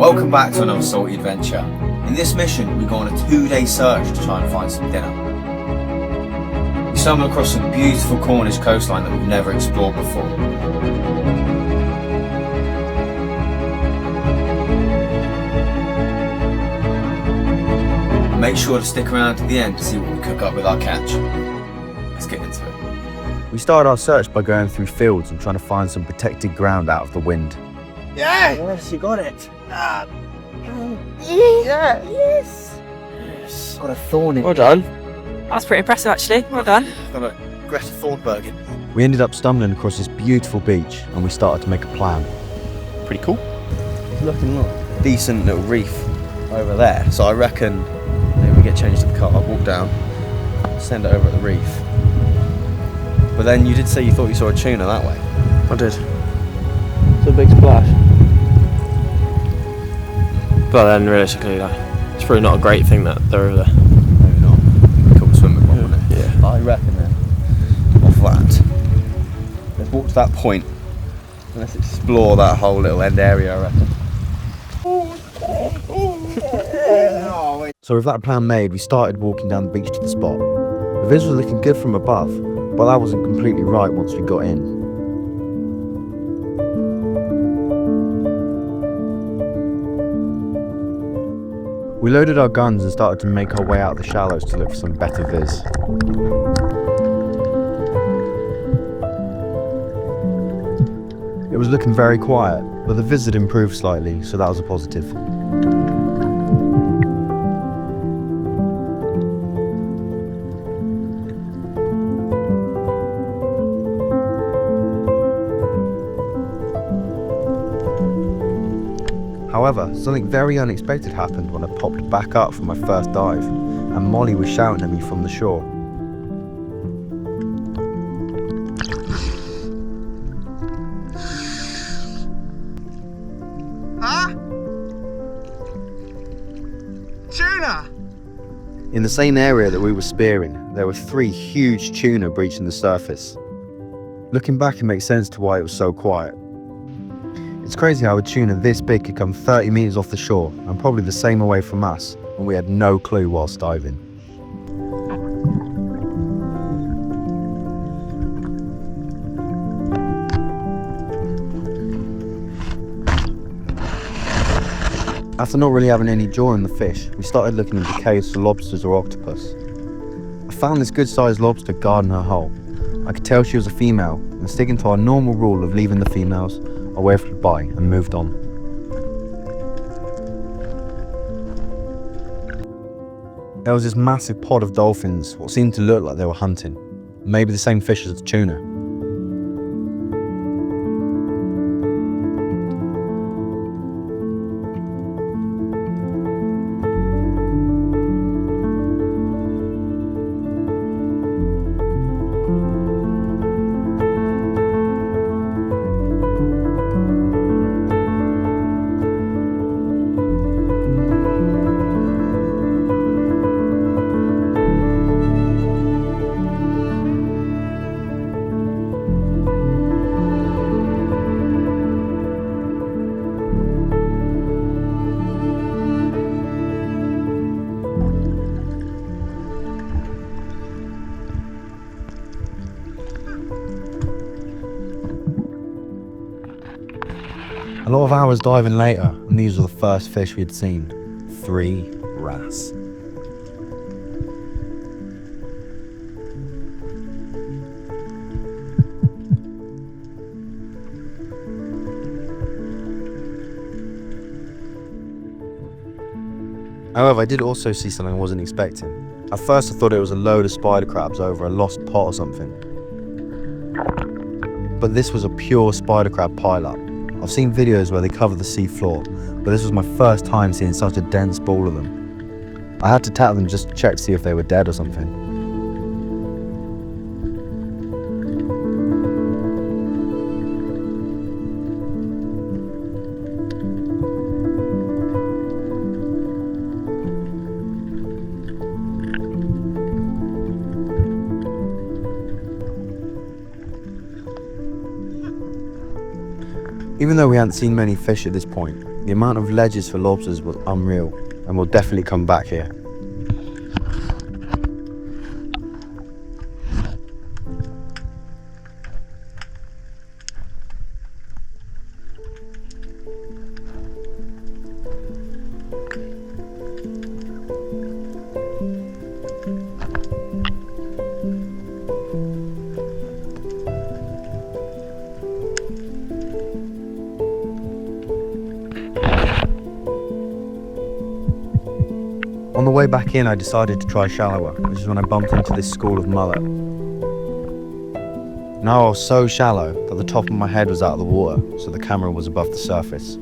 Welcome back to another Soultee adventure. In this mission we go on a 2-day search to try and find some dinner. We stumble across some beautiful Cornish coastline that we've never explored before. Make sure to stick around to the end to see what we cook up with our catch. Let's get into it. We started our search by going through fields and trying to find some protected ground out of the wind. Yeah! Yes, you got it. Yeah! Yes. Got a thorn in it. Well done. That's pretty impressive actually, well done. Got a Greta Thornburg in. We ended up stumbling across this beautiful beach and we started to make a plan. Pretty cool. It's looking like a decent little reef over there. So I reckon maybe we get changed to the car, walk down, send it over at the reef. But then you did say you thought you saw a tuna that way. I did. It's a big splash. But then realistically, it's probably not a great thing that they're over there. Maybe not. Cool swimming one, wouldn't it? Yeah. I reckon then, off that, let's walk to that point and let's explore that whole little end area, I reckon. So with that plan made, we started walking down the beach to the spot. The viz was looking good from above, but that wasn't completely right once we got in. We loaded our guns and started to make our way out of the shallows to look for some better viz. It was looking very quiet, but the viz had improved slightly, so that was a positive. However, something very unexpected happened when I popped back up from my first dive, and Molly was shouting at me from the shore. Huh? Tuna! In the same area that we were spearing, there were 3 huge tuna breaching the surface. Looking back, it makes sense to why it was so quiet. It's crazy how a tuna this big could come 30 meters off the shore and probably the same away from us, and we had no clue whilst diving. After not really having any jaw in the fish, we started looking into caves for lobsters or octopus. I found this good-sized lobster guarding her hole. I could tell she was a female, and sticking to our normal rule of leaving the females, I waved goodbye and moved on. There was this massive pod of dolphins, what seemed to look like they were hunting. Maybe the same fish as the tuna. A lot of hours diving later, and these were the first fish we had seen. 3 wrasse. However, I did also see something I wasn't expecting. At first I thought it was a load of spider crabs over a lost pot or something. But this was a pure spider crab pileup. I've seen videos where they cover the sea floor, but this was my first time seeing such a dense ball of them. I had to tap them just to check to see if they were dead or something. Even though we hadn't seen many fish at this point, The amount of ledges for lobsters was unreal, and we'll definitely come back here. On the way back in, I decided to try shallower, which is when I bumped into this school of mullet. Now I was so shallow that the top of my head was out of the water, so the camera was above the surface.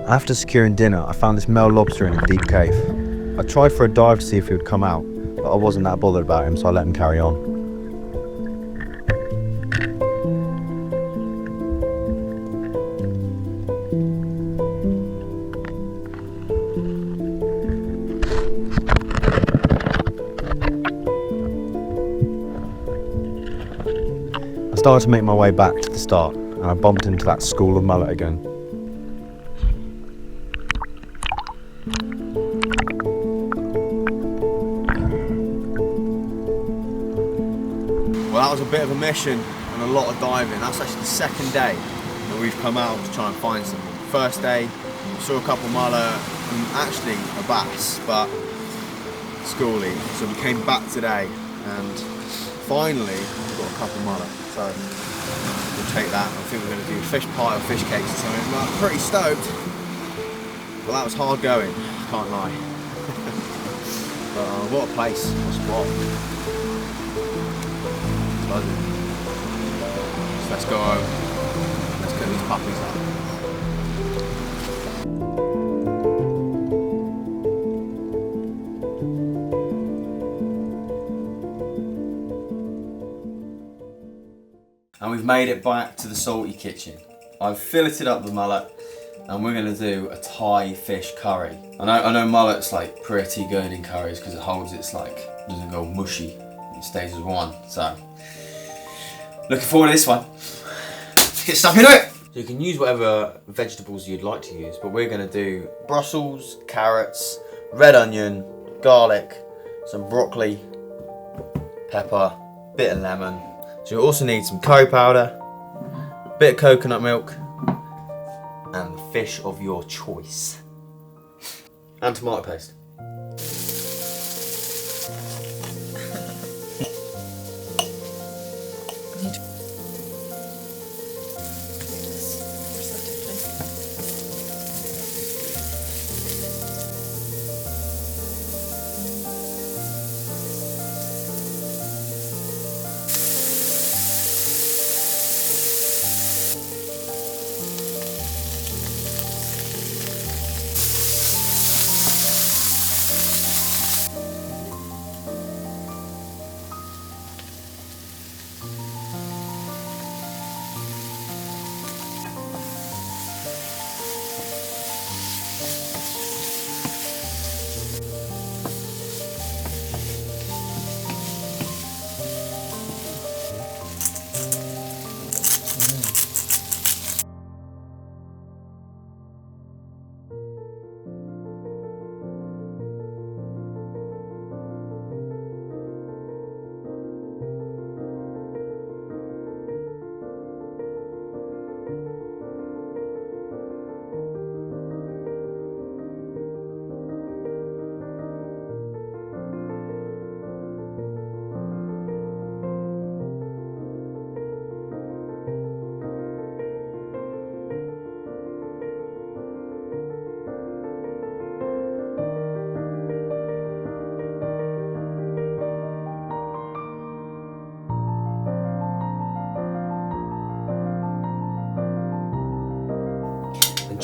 After securing dinner, I found this male lobster in a deep cave. I tried for a dive to see if he would come out, but I wasn't that bothered about him, so I let him carry on. I started to make my way back to the start, and I bumped into that school of mullet again. Well, that was a bit of a mission and a lot of diving. That's actually the second day that we've come out to try and find something. First day, we saw a couple mullet and actually a bass, but schoolie. So we came back today and finally we've got a couple mullet. So we'll take that. I think we're going to do fish pie or fish cakes or something. But I'm pretty stoked. Well, that was hard going, can't lie. But what a place, what a spot. So let's go home. Let's get these puppies out. And we've made it back to the Soultee kitchen. I've filleted up the mullet and we're going to do a Thai fish curry. I know mullet's like pretty good in curries because it holds its doesn't go mushy. It stays as one. So looking forward to this one. Let's get stuck into it. So you can use whatever vegetables you'd like to use, but we're going to do Brussels, carrots, red onion, garlic, some broccoli, pepper, bit of lemon. So you also need some curry powder, bit of coconut milk, and fish of your choice. And tomato paste.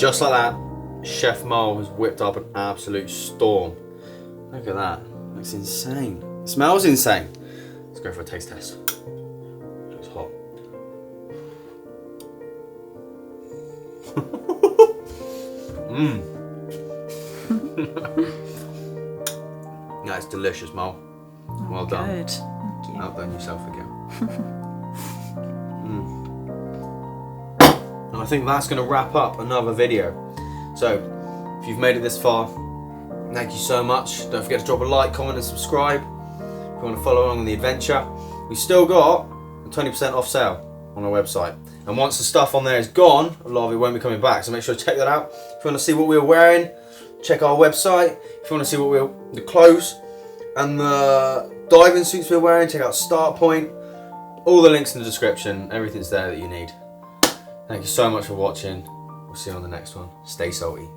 just like that, Chef Mole has whipped up an absolute storm. Look at that. Looks insane. It smells insane. Let's go for a taste test. Looks hot. Mmm. That's delicious, Mole. Well done. Good. Thank you. Outdone yourself again. And I think that's going to wrap up another video. So, if you've made it this far, thank you so much. Don't forget to drop a like, comment and subscribe if you want to follow along on the adventure. We've still got a 20% off sale on our website. And once the stuff on there is gone, a lot of it won't be coming back. So make sure to check that out. If you want to see what we're wearing, check our website. If you want to see what the clothes and the diving suits we're wearing, check out Start Point. All the links in the description. Everything's there that you need. Thank you so much for watching. We'll see you on the next one. Stay salty.